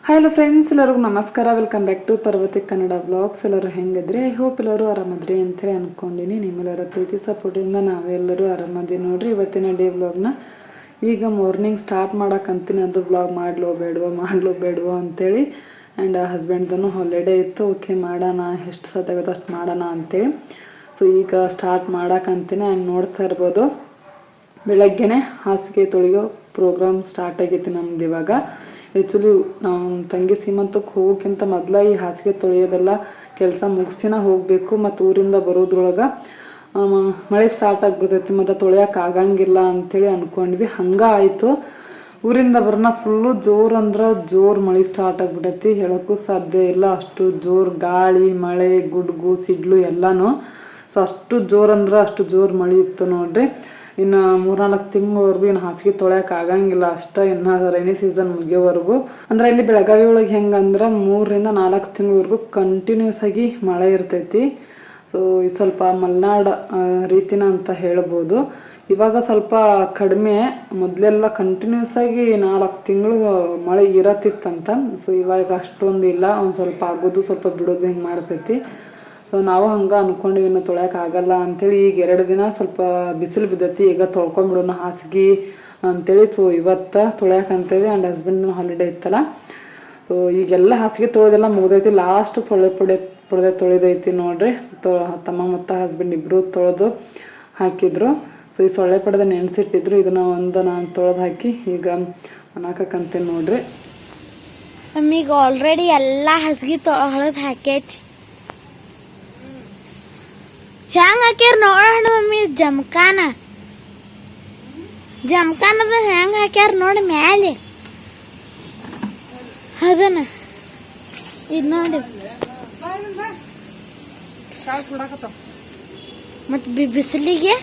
Hello friends, ಎಲ್ಲರಿಗೂ ನಮಸ್ಕಾರ. Welcome back to Parvati Kannada blogs. ಎಲ್ಲರೂ ಹೆಂಗಿದ್ರಿ? ಐ ಹೋಪ್ ಎಲ್ಲರೂ ಆರಾಮದ್ರಿ ಅಂತೇಳಿ ಅಂದ್ಕೊಂಡಿನಿ. ನಿಮ್ಮೆಲ್ಲರ ಪ್ರೀತಿ ಸಪೋರ್ಟಿಂದ ನಾವೆಲ್ಲರೂ ಆರಾಮದಿ ನೋಡ್ರಿ. ಇವತ್ತಿನ ಡೇ ವ್ಲಾಗ್ನ ಈಗ ಮಾರ್ನಿಂಗ್ ಸ್ಟಾರ್ಟ್ ಮಾಡೋಕ್ಕಂತೀನಿ. ಅದು ವ್ಲಾಗ್ ಮಾಡ್ಲೋ ಬೇಡವೋ ಅಂತೇಳಿ. ಆ್ಯಂಡ್ ಹಸ್ಬೆಂಡ್ದೂ ಹಾಲಿಡೇ ಇತ್ತು. ಓಕೆ ಮಾಡೋಣ, ಎಷ್ಟು ಸತಾಗುತ್ತೆ ಅಷ್ಟು ಮಾಡೋಣ ಅಂತೇಳಿ. ಸೊ ಈಗ ಸ್ಟಾರ್ಟ್ ಮಾಡೋಕ್ಕಂತೀನಿ. ಆ್ಯಂಡ್ ನೋಡ್ತಾ ಇರ್ಬೋದು, ಬೆಳಗ್ಗೆನೇ ಹಾಸಿಗೆ ತೊಳೆಯೋ ಪ್ರೋಗ್ರಾಮ್ ಸ್ಟಾರ್ಟ್ ಆಗೈತಿ ನಮ್ದು. ಇವಾಗ ಆ್ಯಕ್ಚುಲಿ ನಾವು ತಂಗಿ ಸೀಮಂತಕ್ಕೆ ಹೋಗೋಕ್ಕಿಂತ ಮೊದಲ ಈ ಹಾಸಿಗೆ ತೊಳೆಯೋದೆಲ್ಲ ಕೆಲಸ ಮುಗಿಸಿನ ಹೋಗಬೇಕು. ಮತ್ತು ಊರಿಂದ ಬರೋದ್ರೊಳಗೆ ಮಳೆ ಸ್ಟಾರ್ಟ್ ಆಗಿಬಿಡ್ತೈತಿ, ಮತ್ತು ತೊಳೆಯೋಕೆ ಆಗಂಗಿಲ್ಲ ಅಂಥೇಳಿ ಅಂದ್ಕೊಂಡ್ವಿ. ಹಂಗೆ ಆಯಿತು. ಊರಿಂದ ಬರೋಣ ಫುಲ್ಲು ಜೋರು ಅಂದ್ರೆ ಜೋರು ಮಳೆ ಸ್ಟಾರ್ಟ್ ಆಗಿಬಿಟ್ಟೈತಿ. ಹೇಳೋಕ್ಕೂ ಸಾಧ್ಯ ಇಲ್ಲ, ಅಷ್ಟು ಜೋರು ಗಾಳಿ, ಮಳೆ, ಗುಡುಗು, ಸಿಡ್ಲು ಎಲ್ಲನೂ. ಸೊ ಅಷ್ಟು ಜೋರು ಅಂದ್ರೆ ಅಷ್ಟು ಜೋರು ಮಳೆ ಇತ್ತು ನೋಡ್ರಿ. ಇನ್ನು 3-4 ತಿಂಗಳವರೆಗೂ ಇನ್ನು ಹಾಸಿಗೆ ತೊಳೆಯೋಕೆ ಆಗಂಗಿಲ್ಲ ಅಷ್ಟೇ, ಇನ್ನು ರೈನಿ ಸೀಸನ್ ಮುಗಿಯೋವರೆಗೂ. ಅಂದ್ರೆ ಇಲ್ಲಿ ಬೆಳಗಾವಿ ಒಳಗೆ ಹೆಂಗಂದ್ರೆ 3-4 ತಿಂಗಳವರೆಗೂ ಕಂಟಿನ್ಯೂಸ್ ಆಗಿ ಮಳೆ ಇರ್ತೈತಿ. ಸೊ ಇದು ಸ್ವಲ್ಪ ಮಲೆನಾಡು ರೀತಿನ ಅಂತ ಹೇಳ್ಬೋದು. ಇವಾಗ ಸ್ವಲ್ಪ ಕಡಿಮೆ, ಮೊದಲೆಲ್ಲ ಕಂಟಿನ್ಯೂಸ್ ಆಗಿ 4 ತಿಂಗಳು ಮಳೆ ಇರತ್ತಿತ್ತಂತ. ಸೊ ಇವಾಗ ಅಷ್ಟೊಂದು ಇಲ್ಲ, ಒಂದು ಸ್ವಲ್ಪ ಆಗೋದು ಸ್ವಲ್ಪ ಬಿಡೋದು ಹಿಂಗೆ ಮಾಡ್ತೈತಿ. ಸೊ ನಾವು ಹಂಗೆ ಅಂದ್ಕೊಂಡಿವಿ, ಇನ್ನು ತೊಳೆಯೋಕೆ ಆಗಲ್ಲ ಅಂಥೇಳಿ. ಈಗ 2 ದಿನ ಸ್ವಲ್ಪ ಬಿಸಿಲು ಬಿದ್ದೈತಿ, ಈಗ ತೊಳ್ಕೊಂಬಿಡೋಣ ಹಾಸಿಗೆ ಅಂಥೇಳಿ. ಸೊ ಇವತ್ತು ತೊಳೆಯೋಕಂತೇವಿ. ಆ್ಯಂಡ್ ಹಸ್ಬೆಂಡ್ನ ಹಾಲಿಡೇ ಇತ್ತಲ್ಲ. ಸೊ ಈಗೆಲ್ಲ ಹಾಸಿಗೆ ತೊಳೆದೆಲ್ಲ ಮುಗ್ದೈತಿ. ಲಾಸ್ಟ್ ಸೊಳ್ಳೆ ಪೊಡೆ ತೊಳೆದೈತಿ ನೋಡ್ರಿ. ತಮ್ಮ ಮತ್ತು ಹಸ್ಬೆಂಡ್ ಇಬ್ಬರು ತೊಳೆದು ಹಾಕಿದ್ರು. ಸೊ ಈ ಸೊಳ್ಳೆ ಪಡೆದ ನೆನೆಸಿಟ್ಟಿದ್ರು. ಇದನ್ನು ನಾನು ತೊಳೆದು ಹಾಕಿ ಈಗ ಹಾಕಕ್ಕಂತೀನಿ ನೋಡ್ರಿ. ನಮಗೆ ಆಲ್ರೆಡಿ ಎಲ್ಲ ಹಾಸಿಗೆ ತೊಳೆದು ಹಾಕೈತಿ. ಹೆಂಗ್ ಹಾಕ್ಯಾರ ನೋಡೋಣ ಮಮ್ಮಿ. ಜಮಖಾನದ ಹೆಂಗ್ ಹಾಕ್ಯಾರ ನೋಡಿ ಮ್ಯಾಲೆ. ಅದನ್ನ ಇದು ನೋಡಿ. ಮತ್ ಬಿಸಿಲಿಗೆ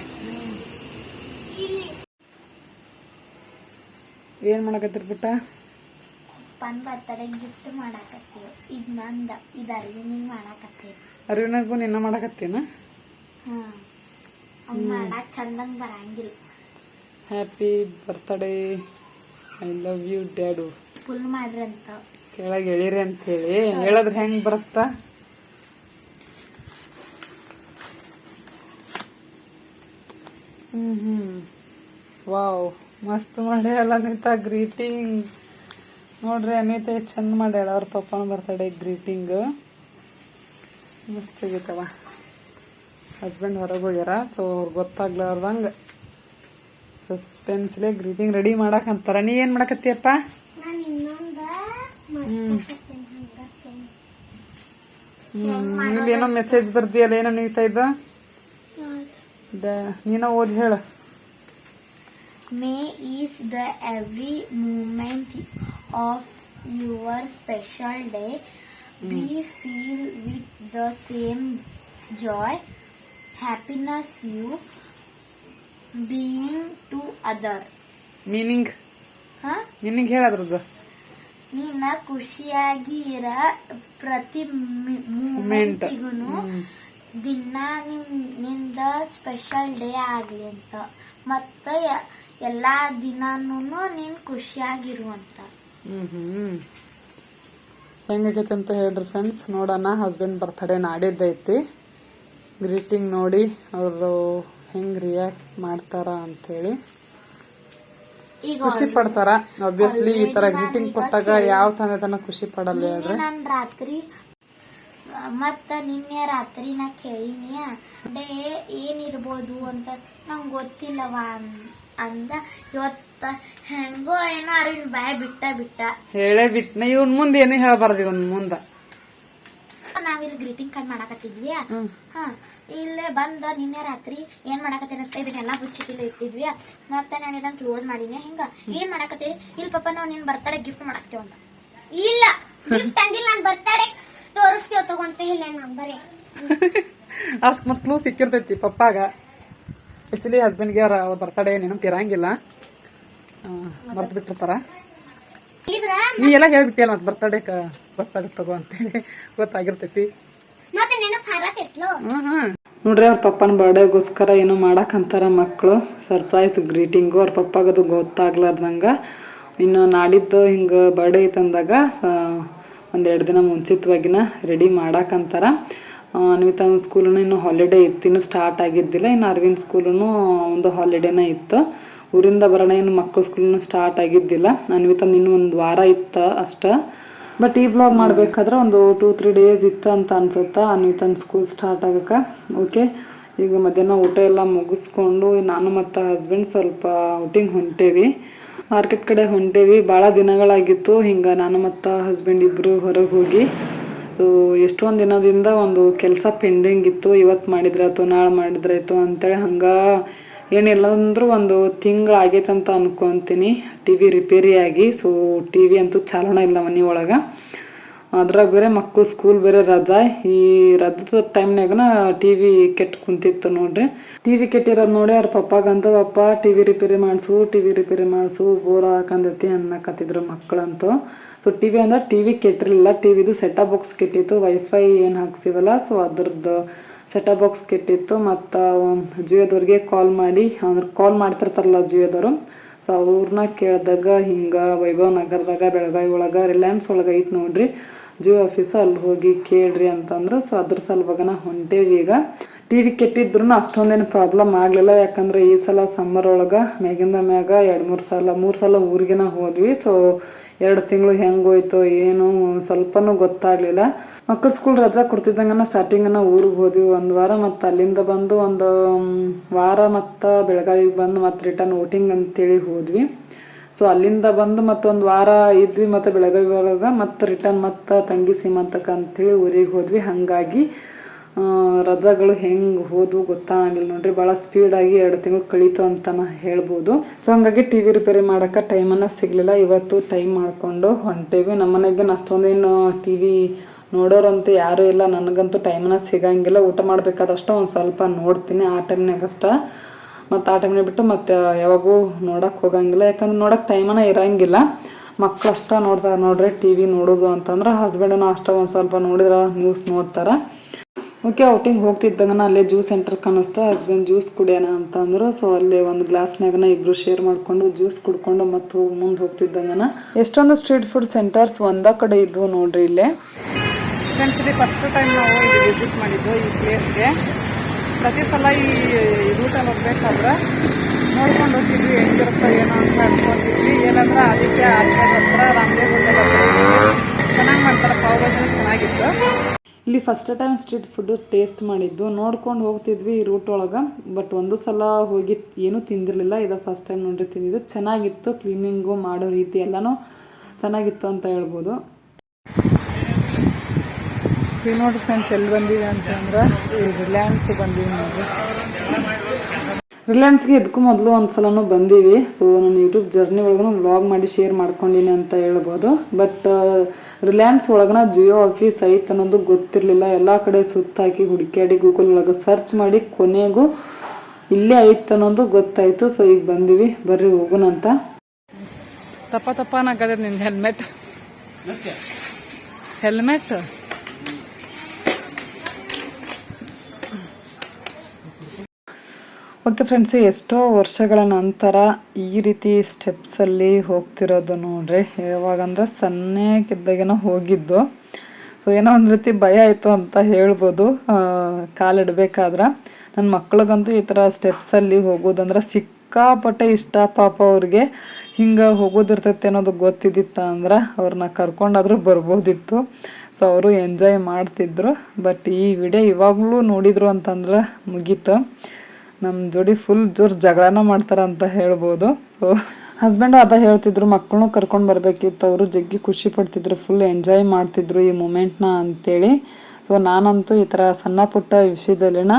ಏನು ಮಾಡಕತ್ತಿರ್ ಬಿಟ್ಟ? ಪನ್ ಬರ್ತಡೆ ಗಿಫ್ಟ್ ಮಾಡಾಕತ್ತೀವಿ. ಇದು ನಂದ, ಇದು ಅರಿವಿನಿಂಗ್ ಮಾಡಾಕತ್ತೀವಿ. ಅರಿವಿನಾಗೂ ನಿನ್ನ ಮಾಡಕತ್ತೀನ? ಮಾಡಾಕ ಚಂದಂಗ್ ಬರಂಗಿಲ್ಲ. Happy birthday, I love you dad. Full ಮಾಡ್ರಿ ಅಂತ ಕೆಳಗೆ ಎಳೀರಿ ಅಂತೇಳಿ ಹೇಳಿದ್ರೆ ಹೆಂಗ್ ಬರುತ್ತ? ವಾವ್, ಮಸ್ತ್ ಮಾಡ್ಯಾಳ ಅನಿತಾ ಗ್ರೀಟಿಂಗ್. ನೋಡ್ರಿ ಅನಿತಾ ಎಷ್ಟು ಚಂದ ಮಾಡ್ಯಾಳ ಅವ್ರ ಪಪ್ಪನ ಬರ್ತಡೇ ಗ್ರೀಟಿಂಗ್. ಮಸ್ತ್ ಆಗೈತವ. ಹಸ್ಬೆಂಡ್ ಹೊರಗೆ ಹೋಗ್ಯಾರ. ಸೊ ಅವ್ರಿಗೆ ಗೊತ್ತಾಗ್ಲಾರ್ದಂಗೆ ಸಸ್ಪೆನ್ಸ್ಲೇ ಗ್ರೀಟಿಂಗ್ ರೆಡಿ ಮಾಡಾಕಂತಾರ. ನೀ ಏನ್ ಮಾಡಕತ್ತೀಯಪ್ಪ? ಇಲ್ಲಿ ಏನೋ ಮೆಸೇಜ್ ಬರ್ದಿಯಲ್ಲ, ಏನೋ ನೀತಾ ಇದ್ದ? ನೀನ ಓದಿ ಹೇಳ. May is the every moment of your special day be filled with the same joy, happiness you being to other. Meaning ಹೇಳದ್ರದ್ದು. ನೀನ ಖುಷಿಯಾಗಿ ಇರ ಪ್ರತಿ ಮೂಮೆಂಟಿಗೂನು ದಿನ ನಿಂದ ಸ್ಪೆಷಲ್ ಡೇ ಆಗ್ಲಿ ಅಂತ, ಮತ್ತ ಎಲ್ಲಾ ದಿನಾನು ನೀನ್ ಖುಷಿಯಾಗಿರುವಂತ. ಹೆಂಗಾಗೈತೆ ಅಂತ ಹೇಳ್ರಿ ಫ್ರೆಂಡ್ಸ್. ನೋಡೋಣ, ಹಸ್ಬೆಂಡ್ ಬರ್ತಡೇ ನಾಡಿದ್ದೈತಿ. ಗ್ರೀಟಿಂಗ್ ನೋಡಿ ಅವರು ಹೆಂಗ್ ರಿಯಾಕ್ಟ್ ಮಾಡ್ತಾರ ಅಂತೇಳಿ. ಖುಷಿ ಪಡ್ತಾರ ಆಬ್ವಿಯಸ್ಲಿ. ಈ ತರ ಗ್ರೀಟಿಂಗ್ ಕೊಟ್ಟಾಗ ಯಾವ ತನ ಖುಷಿ ಪಡಲ್ಲ ಹೇಳ್ರಿ. ನಾನ್ ರಾತ್ರಿ ಮತ್ತ ನಿನ್ನೆ ರಾತ್ರಿ ನಾ ಕೇಳಿನಿ ಡೇ ಏನಿರ್ಬೋದು ಅಂತ, ನಂಗೆ ಗೊತ್ತಿಲ್ಲವ ಅಂದ. ಇವತ್ತ ಹೆಂಗೋ ಏನೋ ಅರಿವಿನ ಬಾಯ ಬಿಟ್ಟ ಹೇಳೇ ಬಿಟ್ನ. ಇವನ್ ಮುಂದೆ ಏನು ಹೇಳಬಾರ್ದು. ಇವನ್ ಮುಂದ ನಾವಿಲ್ಲಿ ಗ್ರೀಟಿಂಗ್ ಕಾರ್ಡ್ ಮಾಡಾಕತ್ತಿದ್ವಿ. ಇಲ್ಲೇ ಬಂದ ನಿನ್ನೆ ರಾತ್ರಿ ಏನ್ ಮಾಡಾಕತ್ತೇನ ಅಂತ ಇದನ್ನೆಲ್ಲ ಬುಚ್ಚಿಟ್ಟಿಲ್ಲ ಇಟ್ಟಿದ್ವಿ. ಮತ್ತೆ ನಾನು ಇದನ್ನ ಕ್ಲೋಸ್ ಮಾಡೀನಿ. ಹಿಂಗ ಏನ್ ಮಾಡಾಕತ್ತೀರಿ? ಇಲ್ಲಿ ಪಾಪ ನಾವು ನಿನ್ ಬರ್ತಡೇ ಗಿಫ್ಟ್ ಮಾಡಾಕ್ತೇವ ಅಂತ. ಇಲ್ಲ ಗಿಫ್ಟ್ ಅಂದಿಲ್ಲ, ನಾನ್ ಬರ್ತಡೇ ತೋರಿಸ್ತೇವ ತಗೊಂತ ಇಲ್ಲ ನಂಬರೇ. ಅಷ್ಟ್ ಮಕ್ಳು ಸಿಕ್ಕಿರ್ತೈತಿ ಪಪ್ಪಾಗ. ಆಕ್ಚುಲಿ ಹಸ್ಬೆಂಡ್ಗೆ ಅವ್ರ ಬರ್ತಡೇ ನೆನಪಿರಂಗಿಲ್ಲ, ಮರ್ತು ಬಿಟ್ಟಿರ್ತಾರ. ನೀ ಎಲ್ಲ ಹೇಳ್ಬಿಟ್ಟಿಯಲ್ಲ ಮತ್ ಬರ್ತಡೇ ತಗೋ ಅಂತೇಳಿ ಗೊತ್ತಾಗಿರ್ತೈತಿ. ನೋಡ್ರಿ, ಅವ್ರ ಪಪ್ಪನ ಬರ್ಡೇಗೋಸ್ಕರ ಏನೋ ಮಾಡಾಕಂತಾರ ಮಕ್ಕಳು. Surprise greeting. ಅವ್ರ ಪಪ್ಪಾಗದು ಗೊತ್ತಾಗ್ಲಾರ್ದಂಗ ಇನ್ನು ನಾಡಿದ್ದು ಹಿಂಗೆ ಬರ್ಡೇ ಐತಂದಾಗ ಒಂದು 2 ದಿನ ಮುಂಚಿತವಾಗಿನ ರೆಡಿ ಮಾಡಾಕಂತಾರ. ಅನ್ವಿತನ ಸ್ಕೂಲೂ ಇನ್ನು ಹಾಲಿಡೇ ಇತ್ತು, ಇನ್ನೂ ಸ್ಟಾರ್ಟ್ ಆಗಿದ್ದಿಲ್ಲ. ಇನ್ನು ಅರವಿಂದ್ ಸ್ಕೂಲೂ ಒಂದು ಹಾಲಿಡೇನೇ ಇತ್ತು. ಊರಿಂದ ಬರೋಣ, ಏನು ಮಕ್ಕಳ ಸ್ಕೂಲೂ ಸ್ಟಾರ್ಟ್ ಆಗಿದ್ದಿಲ್ಲ. ಅನ್ವಿತನ ಇನ್ನೂ ಒಂದು ವಾರ ಇತ್ತು ಅಷ್ಟೇ. ಬಟ್ ಈ ಬ್ಲಾಗ್ ಮಾಡಬೇಕಾದ್ರೆ ಒಂದು 2-3 ಡೇಸ್ ಇತ್ತು ಅಂತ ಅನ್ಸುತ್ತೆ ಅನ್ವಿತನ ಸ್ಕೂಲ್ ಸ್ಟಾರ್ಟ್ ಆಗೋಕ್ಕೆ. ಓಕೆ, ಈಗ ಮಧ್ಯಾಹ್ನ ಊಟ ಎಲ್ಲ ಮುಗಿಸ್ಕೊಂಡು ನಾನು ಮತ್ತು ಹಸ್ಬೆಂಡ್ ಸ್ವಲ್ಪ ಔಟಿಂಗ್ ಹೊಂಟೇವಿ, ಮಾರ್ಕೆಟ್ ಕಡೆ ಹೊಂಟೇವಿ. ಭಾಳ ದಿನಗಳಾಗಿತ್ತು ಹಿಂಗೆ ನಾನು ಮತ್ತು ಹಸ್ಬೆಂಡ್ ಇಬ್ಬರು ಹೊರಗೆ ಹೋಗಿ. ಎಷ್ಟೊಂದು ದಿನದಿಂದ ಒಂದು ಕೆಲಸ ಪೆಂಡಿಂಗ್ ಇತ್ತು, ಇವತ್ತು ಮಾಡಿದ್ರಾಯ್ತು ನಾಳೆ ಮಾಡಿದ್ರಾಯ್ತು ಅಂತೇಳಿ ಹಂಗೆ ಏನಿಲ್ಲ ಅಂದರೂ ಒಂದು ತಿಂಗಳಾಗೈತೆ ಅಂತ ಅನ್ಕೊತೀನಿ ಟಿ ವಿ ರಿಪೇರಿಯಾಗಿ. ಸೊ ಟಿ ವಿ ಅಂತೂ ಚಾಲನ ಇಲ್ಲ ಮನೆ ಒಳಗೆ. ಅದ್ರಾಗ ಬೇರೆ ಮಕ್ಕಳು ಸ್ಕೂಲ್ ಬೇರೆ ರಜಾ. ಈ ರಜದ ಟೈಮ್ನಾಗನ ಟಿ ವಿ ಕೆಟ್ಟು ಕುಂತಿತ್ತು ನೋಡ್ರಿ. ಟಿ ವಿ ಕೆಟ್ಟಿರೋದು ನೋಡಿ ಅವ್ರ ಪಪ್ಪಾಗಂತೂ ಪಪ್ಪ ಟಿ ವಿ ರಿಪೇರಿ ಮಾಡಿಸು ಬೋರ್ ಹಾಕಂದೈತಿ ಅನ್ನಕತ್ತಿದ್ರು ಮಕ್ಕಳಂತೂ. ಸೊ ಟಿ ವಿ ಅಂದ್ರೆ ಟಿ ವಿ ಕೆಟ್ಟಿರಲಿಲ್ಲ, ಟಿ ವಿದು ಸೆಟಪ್ ಬಾಕ್ಸ್ ಕೆಟ್ಟಿತ್ತು. ವೈಫೈ ಏನು ಹಾಕ್ಸಿವಲ್ಲ, ಸೊ ಅದ್ರದ್ದು ಸೆಟಪ್ ಬಾಕ್ಸ್ ಕೆಟ್ಟಿತ್ತು. ಮತ್ತು ಜಿಯೋದವ್ರಿಗೆ ಕಾಲ್ ಮಾಡಿ, ಅಂದ್ರೆ ಕಾಲ್ ಮಾಡ್ತಿರ್ತಾರಲ್ಲ ಜಿಯೋದವರು, ಸೊ ಅವ್ರನ್ನ ಕೇಳಿದಾಗ ಹಿಂಗೆ ವೈಭವ್ ನಗರದಾಗ ಬೆಳಗಾವಿ ಒಳಗೆ ರಿಲಯನ್ಸ್ ಒಳಗೆ ಐತೆ ನೋಡ್ರಿ ಜಿಯೋ ಆಫೀಸು, ಅಲ್ಲಿ ಹೋಗಿ ಕೇಳ್ರಿ ಅಂತಂದ್ರು. ಸೊ ಅದ್ರ ಸಲುವಾಗನ ಹೊಂಟೇವಿ. ಈಗ ಟಿ ವಿ ಕೆಟ್ಟಿದ್ರು ಅಷ್ಟೊಂದೇನು ಪ್ರಾಬ್ಲಮ್ ಆಗಲಿಲ್ಲ, ಯಾಕಂದರೆ ಈ ಸಲ ಸಮ್ಮರ್ ಒಳಗೆ ಮ್ಯಾಗಿಂದ ಮ್ಯಾಗ 2-3 ಸಲ ಊರಿಗೆನ ಹೋದ್ವಿ. ಸೊ 2 ತಿಂಗಳು ಹೆಂಗೆ ಹೋಯ್ತು ಏನು ಸ್ವಲ್ಪನೂ ಗೊತ್ತಾಗಲಿಲ್ಲ. ಮಕ್ಕಳು ಸ್ಕೂಲ್ ರಜಾ ಕೊಡ್ತಿದ್ದಂಗೆ ಸ್ಟಾರ್ಟಿಂಗನ ಊರಿಗೆ ಹೋದ್ವಿ 1 ವಾರ. ಮತ್ತು ಅಲ್ಲಿಂದ ಬಂದು ಒಂದು ವಾರ ಮತ್ತು ಬೆಳಗಾವಿಗೆ ಬಂದು ಮತ್ತು ರಿಟರ್ನ್ ವೋಟಿಂಗ್ ಅಂತೇಳಿ ಹೋದ್ವಿ. ಸೊ ಅಲ್ಲಿಂದ ಬಂದು ಮತ್ತೊಂದು ವಾರ ಇದ್ವಿ, ಮತ್ತು ಬೆಳಗಾವಿ ಒಳಗೆ ಮತ್ತು ರಿಟರ್ನ್ ಮತ್ತು ತಂಗಿ ಸೀಮಂತಕ್ಕೆ ಅಂಥೇಳಿ ಊರಿಗೆ ಹೋದ್ವಿ. ಹಾಗಾಗಿ ರಜಾಗಳು ಹೆಂಗೆ ಹೋದ್ವು ಗೊತ್ತಾಗಲಿಲ್ಲ ನೋಡ್ರಿ. ಭಾಳ ಸ್ಪೀಡಾಗಿ 2 ತಿಂಗಳು ಕಳೀತು ಅಂತಲೇ ಹೇಳ್ಬೋದು. ಸೊ ಹಂಗಾಗಿ ಟಿ ವಿ ರಿಪೇರಿ ಮಾಡೋಕ್ಕೆ ಟೈಮನ್ನು ಸಿಗಲಿಲ್ಲ. ಇವತ್ತು ಟೈಮ್ ಮಾಡಿಕೊಂಡು ಹೊಂಟೇವಿ. ನಮ್ಮ ಮನೆಗೆ ಅಷ್ಟೊಂದೇನು ಟಿ ವಿ ನೋಡೋರಂತೂ ಯಾರೂ ಇಲ್ಲ, ನನಗಂತೂ ಟೈಮನ್ನು ಸಿಗಂಗಿಲ್ಲ. ಊಟ ಮಾಡಬೇಕಾದಷ್ಟು ಒಂದು ಸ್ವಲ್ಪ ನೋಡ್ತೀನಿ ಆ ಟೈಮ್ನಾಗಷ್ಟ, ಮತ್ತು ಆ ಟೈಮ್ನಾಗ ಬಿಟ್ಟು ಮತ್ತು ಯಾವಾಗೂ ನೋಡೋಕ್ಕೆ ಹೋಗಂಗಿಲ್ಲ, ಯಾಕಂದ್ರೆ ನೋಡೋಕ್ಕೆ ಟೈಮನ್ನು ಇರೋಂಗಿಲ್ಲ. ಮಕ್ಕಳು ಅಷ್ಟೇ ನೋಡ್ತಾರೆ ನೋಡ್ರಿ ಟಿ ವಿ ನೋಡೋದು ಅಂತಂದ್ರೆ. ಹಸ್ಬೆಂಡನ್ನು ಅಷ್ಟೇ ಒಂದು ಸ್ವಲ್ಪ ನೋಡಿದ್ರೆ ನ್ಯೂಸ್ ನೋಡ್ತಾರೆ. ಓಕೆ, ಔಟಿಂಗ್ ಹೋಗ್ತಿದ್ದಂಗೆ ಅಲ್ಲೇ ಜ್ಯೂಸ್ ಸೆಂಟರ್ ಕಾಣಿಸ್ತಾ, ಹಸ್ಬೆಂಡ್ ಜ್ಯೂಸ್ ಕುಡಿಯೋಣ ಅಂತಂದರು. ಸೊ ಅಲ್ಲಿ ಒಂದು ಗ್ಲಾಸ್ನಾಗನ ಇಬ್ಬರು ಶೇರ್ ಮಾಡಿಕೊಂಡು ಜ್ಯೂಸ್ ಕುಡ್ಕೊಂಡು ಮತ್ತು ಮುಂದೆ ಹೋಗ್ತಿದ್ದಂಗೆ ಎಷ್ಟೊಂದು ಸ್ಟ್ರೀಟ್ ಫುಡ್ ಸೆಂಟರ್ಸ್ ಒಂದೇ ಕಡೆ ಇದ್ವು ನೋಡ್ರಿ ಇಲ್ಲೇ. ಫ್ರೆಂಡ್ಸ್, ಇಲ್ಲಿ ಫಸ್ಟ್ ಟೈಮ್ ನಾವು ಇಲ್ಲಿ ವಿಸಿಟ್ ಮಾಡಿದ್ದು ಈ ಪ್ಲೇಸ್ಗೆ. ಪ್ರತಿ ಸಲ ಈ ರೂಟಲ್ಲಿ ಹೋಗ್ಬೇಕಾದ್ರೆ ನೋಡ್ಕೊಂಡು ಹೋಗ್ತಿದ್ವಿ ಹೆಂಗಿರುತ್ತೋ ಏನೋ ಅಂತ ಅನ್ಕೊಂಡಿದ್ವಿ. ಏನಂದ್ರೆ ಅದಕ್ಕೆ ಆರ್ಚರ್ ಹತ್ರ ರಾಮದೇವ್ ಹೋಟೆಲ್ ಹತ್ರ ಚೆನ್ನಾಗಿ ಮಾಡ್ತಾರೆ, ಪಾವ್ ಭಾಜಿ ಚೆನ್ನಾಗಿತ್ತು. ಇಲ್ಲಿ first time street food taste ಮಾಡಿದ್ದು, ನೋಡ್ಕೊಂಡು ಹೋಗ್ತಿದ್ವಿ ಈ ರೂಟ್ ಒಳಗೆ. ಬಟ್ ಒಂದು ಸಲ ಹೋಗಿ ಏನೂ ತಿಂದಿರಲಿಲ್ಲ, ಇದು ಫಸ್ಟ್ ಟೈಮ್ ನೋಡ್ರಿ ತಿಂದಿದ್ದು. ಚೆನ್ನಾಗಿತ್ತು, ಕ್ಲೀನಿಂಗು ಮಾಡೋ ರೀತಿ ಎಲ್ಲನೂ ಚೆನ್ನಾಗಿತ್ತು ಅಂತ ಹೇಳ್ಬೋದು. ಈಗ ನೋಡ್ರಿ ಫ್ರೆಂಡ್ಸ್, ಎಲ್ಲಿ ಬಂದೀವಿ ಅಂತಂದ್ರೆ ಈ ರಿಲಯನ್ಸ್ ಬಂದೀವಿ ನೋಡ್ರಿ. ರಿಲಯನ್ಸ್ಗೆ ಇದಕ್ಕೂ ಮೊದಲು ಒಂದು ಸಲನೂ ಬಂದೀವಿ. ಸೊ ನಾನು ಯೂಟ್ಯೂಬ್ ಜರ್ನಿ ಒಳಗೂ ವ್ಲಾಗ್ ಮಾಡಿ ಶೇರ್ ಮಾಡ್ಕೊಂಡಿನಿ ಅಂತ ಹೇಳ್ಬೋದು. ಬಟ್ ರಿಲಯನ್ಸ್ ಒಳಗನ ಜಿಯೋ ಆಫೀಸ್ ಐತೆ ಅನ್ನೋದು ಗೊತ್ತಿರಲಿಲ್ಲ. ಎಲ್ಲ ಕಡೆ ಸುತ್ತಾಕಿ ಹುಡುಕಾಡಿ ಗೂಗಲ್ ಒಳಗೆ ಸರ್ಚ್ ಮಾಡಿ ಕೊನೆಗೂ ಇಲ್ಲೇ ಐತೆ ಅನ್ನೋದು ಗೊತ್ತಾಯಿತು. ಸೊ ಈಗ ಬಂದೀವಿ, ಬರ್ರಿ ಹೋಗೋಣ ಅಂತ. ತಪ್ಪ ಅನ್ನಕದ ನಿನ್ನ ಹೆಲ್ಮೆಟ್ ಓಕೆ ಫ್ರೆಂಡ್ಸ್, ಎಷ್ಟೋ ವರ್ಷಗಳ ನಂತರ ಈ ರೀತಿ ಸ್ಟೆಪ್ಸಲ್ಲಿ ಹೋಗ್ತಿರೋದು ನೋಡ್ರಿ. ಯಾವಾಗಂದ್ರೆ ಸಣ್ಣಕ್ಕಿದ್ದಾಗೇನೋ ಹೋಗಿದ್ದು. ಸೊ ಏನೋ ಒಂದು ರೀತಿ ಭಯ ಆಯಿತು ಅಂತ ಹೇಳ್ಬೋದು ಕಾಲಿಡ್ಬೇಕಾದ್ರೆ. ನನ್ನ ಮಕ್ಳಿಗಂತೂ ಈ ಥರ ಸ್ಟೆಪ್ಸಲ್ಲಿ ಹೋಗೋದಂದ್ರೆ ಸಿಕ್ಕಾಪಟ್ಟೆ ಇಷ್ಟ. ಪಾಪ ಅವ್ರಿಗೆ ಹಿಂಗೆ ಹೋಗೋದಿರ್ತೈತೆ ಅನ್ನೋದು ಗೊತ್ತಿದ್ದಿತ್ತ ಅಂದ್ರೆ ಅವ್ರನ್ನ ಕರ್ಕೊಂಡಾದ್ರೂ ಬರ್ಬೋದಿತ್ತು. ಸೊ ಅವರು ಎಂಜಾಯ್ ಮಾಡ್ತಿದ್ರು. ಬಟ್ ಈ ವಿಡಿಯೋ ಇವಾಗಲೂ ನೋಡಿದ್ರು ಅಂತಂದ್ರೆ ಮುಗೀತು, ನಮ್ಮ ಜೋಡಿ ಫುಲ್ ಜೋರು ಜಗಳನ ಮಾಡ್ತಾರೆ ಅಂತ ಹೇಳ್ಬೋದು. ಸೊ ಹಸ್ಬೆಂಡು ಅದ ಹೇಳ್ತಿದ್ರು, ಮಕ್ಕಳನ್ನೂ ಕರ್ಕೊಂಡು ಬರಬೇಕಿತ್ತು, ಅವರು ಜಗ್ಗಿ ಖುಷಿ ಪಡ್ತಿದ್ರು, ಫುಲ್ ಎಂಜಾಯ್ ಮಾಡ್ತಿದ್ರು ಈ ಮೂಮೆಂಟ್ನ ಅಂತೇಳಿ. ಸೊ ನಾನಂತೂ ಈ ಥರ ಸಣ್ಣ ಪುಟ್ಟ ವಿಷಯದಲ್ಲಿನ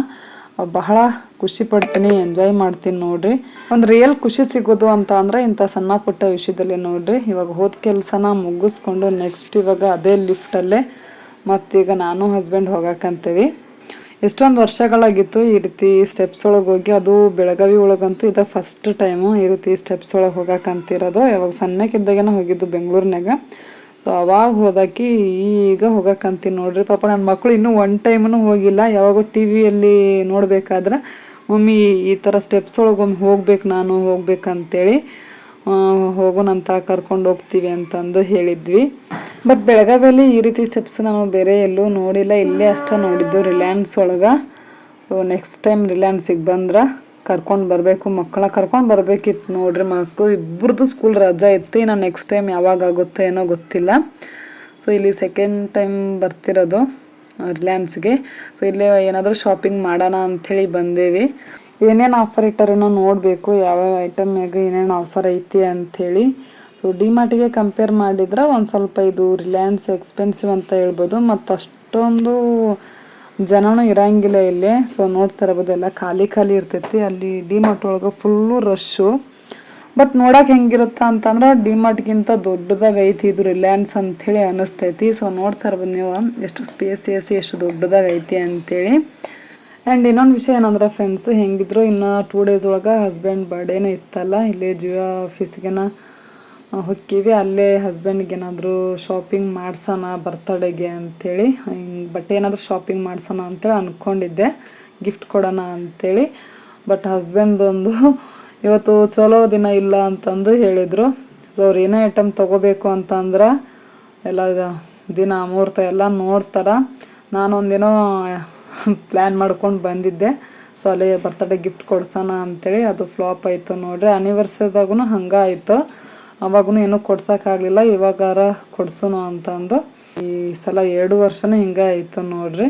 ಬಹಳ ಖುಷಿ ಪಡ್ತೀನಿ, ಎಂಜಾಯ್ ಮಾಡ್ತೀನಿ ನೋಡ್ರಿ. ಒಂದು ರಿಯಲ್ ಖುಷಿ ಸಿಗೋದು ಅಂತ ಅಂದರೆ ಇಂಥ ಸಣ್ಣ ಪುಟ್ಟ ವಿಷಯದಲ್ಲಿ ನೋಡ್ರಿ. ಇವಾಗ ಹೋದ ಕೆಲಸನ ಮುಗಿಸ್ಕೊಂಡು ನೆಕ್ಸ್ಟ್ ಇವಾಗ ಅದೇ ಲಿಫ್ಟಲ್ಲೇ ಮತ್ತೀಗ ನಾನು ಹಸ್ಬೆಂಡ್ ಹೋಗಕ್ಕಂತೀವಿ. ಎಷ್ಟೊಂದು ವರ್ಷಗಳಾಗಿತ್ತು ಈ ರೀತಿ ಸ್ಟೆಪ್ಸ್ ಒಳಗೆ ಹೋಗಿ. ಅದು ಬೆಳಗಾವಿ ಒಳಗಂತೂ ಇದು ಫಸ್ಟ್ ಟೈಮು ಈ ರೀತಿ ಸ್ಟೆಪ್ಸ್ ಒಳಗೆ ಹೋಗಕ್ಕಂತಿರೋದು. ಯಾವಾಗ ಸಣ್ಣಕ್ಕಿದ್ದಾಗೇನ ಹೋಗಿದ್ದು ಬೆಂಗಳೂರಿನಾಗ. ಸೊ ಅವಾಗ ಹೋದಾಕಿ ಈಗ ಹೋಗಕ್ಕಂತೀನಿ ನೋಡ್ರಿ. ಪಾಪ ನನ್ನ ಮಕ್ಕಳು ಇನ್ನೂ 1 ಟೈಮೂ ಹೋಗಿಲ್ಲ. ಯಾವಾಗೂ ಟಿ ವಿಯಲ್ಲಿ ನೋಡಬೇಕಾದ್ರೆ ಮಮ್ಮಿ ಈ ಥರ ಸ್ಟೆಪ್ಸ್ ಒಳಗೆ ಹೋಗ್ಬೇಕು ನಾನು ಹೋಗ್ಬೇಕಂತೇಳಿ ಹೋಗೋಣಂತ ಕರ್ಕೊಂಡು ಹೋಗ್ತೀವಿ ಅಂತಂದು ಹೇಳಿದ್ವಿ. ಬಟ್ ಬೆಳಗಾವಿಯಲ್ಲಿ ಈ ರೀತಿ ಸ್ಟೆಪ್ಸ್ ನಾನು ಬೇರೆ ಎಲ್ಲೂ ನೋಡಿಲ್ಲ, ಇಲ್ಲೇ ಅಷ್ಟೇ ನೋಡಿದ್ದು ರಿಲಯನ್ಸ್ ಒಳಗೆ. ನೆಕ್ಸ್ಟ್ ಟೈಮ್ ರಿಲಯನ್ಸಿಗೆ ಬಂದ್ರೆ ಕರ್ಕೊಂಡು ಬರಬೇಕು, ಮಕ್ಕಳ ಕರ್ಕೊಂಡು ಬರಬೇಕಿತ್ತು ನೋಡ್ರಿ. ಮಕ್ಕಳು ಇಬ್ಬರದು ಸ್ಕೂಲ್ ರಜಾ ಇತ್ತು, ಇನ್ನು ನೆಕ್ಸ್ಟ್ ಟೈಮ್ ಯಾವಾಗ ಆಗುತ್ತೋ ಏನೋ ಗೊತ್ತಿಲ್ಲ. ಸೊ ಇಲ್ಲಿ ಸೆಕೆಂಡ್ ಟೈಮ್ ಬರ್ತಿರೋದು ರಿಲಯನ್ಸ್ಗೆ. ಸೊ ಇಲ್ಲೇ ಏನಾದರೂ ಶಾಪಿಂಗ್ ಮಾಡೋಣ ಅಂಥೇಳಿ ಬಂದೇವಿ. ಏನೇನು ಆಫರ್ ಇಟ್ಟಾರೋ ನೋಡಬೇಕು, ಯಾವ್ಯಾವ ಐಟಮ್ನಾಗ ಏನೇನು ಆಫರ್ ಐತಿ ಅಂಥೇಳಿ. ಸೊ ಡಿಮಾರ್ಟಿಗೆ ಕಂಪೇರ್ ಮಾಡಿದ್ರೆ ಒಂದು ಸ್ವಲ್ಪ ಇದು ರಿಲಯನ್ಸ್ ಎಕ್ಸ್ಪೆನ್ಸಿವ್ ಅಂತ ಹೇಳ್ಬೋದು. ಮತ್ತು ಅಷ್ಟೊಂದು ಜನನೂ ಇರಂಗಿಲ್ಲ ಇಲ್ಲಿ. ಸೊ ನೋಡ್ತಾ ಇರ್ಬೋದು ಎಲ್ಲ ಖಾಲಿ ಇರ್ತೈತಿ. ಅಲ್ಲಿ ಡಿಮಾರ್ಟ್ ಒಳಗೆ ಫುಲ್ಲು ರಶ್ಶು. ಬಟ್ ನೋಡೋಕೆ ಹೆಂಗಿರುತ್ತ ಅಂತಂದ್ರೆ ಡಿಮಾರ್ಟ್ಗಿಂತ ದೊಡ್ಡದಾಗಿ ಐತಿ ಇದು ರಿಲಯನ್ಸ್ ಅಂಥೇಳಿ ಅನ್ನಿಸ್ತೈತಿ. ಸೊ ನೋಡ್ತಾ ಇರ್ಬೋದು ನೀವು ಎಷ್ಟು ಸ್ಪೇಸಿಯಸ್ ಎಷ್ಟು ದೊಡ್ಡದಾಗಿ ಐತಿ ಅಂಥೇಳಿ. ಆ್ಯಂಡ್ ಇನ್ನೊಂದು ವಿಷಯ ಏನಂದ್ರೆ ಫ್ರೆಂಡ್ಸ್, ಹೆಂಗಿದ್ರು ಇನ್ನು 2 days ಒಳಗೆ ಹಸ್ಬೆಂಡ್ ಬರ್ಡೇನೂ ಇತ್ತಲ್ಲ, ಇಲ್ಲೇ ಜಿಯೋ ಆಫೀಸ್ಗೆನ ಹೊಕ್ಕೀವಿ. ಅಲ್ಲೇ ಹಸ್ಬೆಂಡ್ಗೆ ಏನಾದರೂ ಶಾಪಿಂಗ್ ಮಾಡ್ಸೋಣ ಬರ್ತಡೇಗೆ ಅಂಥೇಳಿ, ಬಟ್ಟೆ ಏನಾದರೂ ಶಾಪಿಂಗ್ ಮಾಡ್ಸೋಣ ಅಂತೇಳಿ ಅಂದ್ಕೊಂಡಿದ್ದೆ, ಗಿಫ್ಟ್ ಕೊಡೋಣ ಅಂಥೇಳಿ. ಬಟ್ ಹಸ್ಬೆಂಡೊಂದು ಇವತ್ತು ಚಲೋ ದಿನ ಇಲ್ಲ ಅಂತಂದು ಹೇಳಿದರು. ಸೊ ಅವ್ರು ಏನೇ ಐಟಮ್ ತೊಗೋಬೇಕು ಅಂತಂದ್ರೆ ಎಲ್ಲ ದಿನ ಮುಹೂರ್ತ ಎಲ್ಲ ನೋಡ್ತಾರೆ. ನಾನೊಂದೇನೋ ಪ್ಲ್ಯಾನ್ ಮಾಡ್ಕೊಂಡು ಬಂದಿದ್ದೆ. ಸೊ ಅಲ್ಲೇ ಬರ್ತಡೇ ಗಿಫ್ಟ್ ಕೊಡ್ಸೋಣ ಅಂಥೇಳಿ, ಅದು ಫ್ಲಾಪ್ ಆಯಿತು ನೋಡ್ರಿ. ಆ್ಯನಿವರ್ಸರಿದಾಗೂ ಹಂಗೆ ಆಯಿತು, ಅವಾಗೂ ಏನೂ ಕೊಡ್ಸೋಕ್ಕಾಗಲಿಲ್ಲ. ಇವಾಗಾರ ಕೊಡ್ಸೋಣ ಅಂತಂದು ಈ ಸಲ 2 ವರ್ಷನೂ ಹಿಂಗೆ ಆಯಿತು ನೋಡ್ರಿ.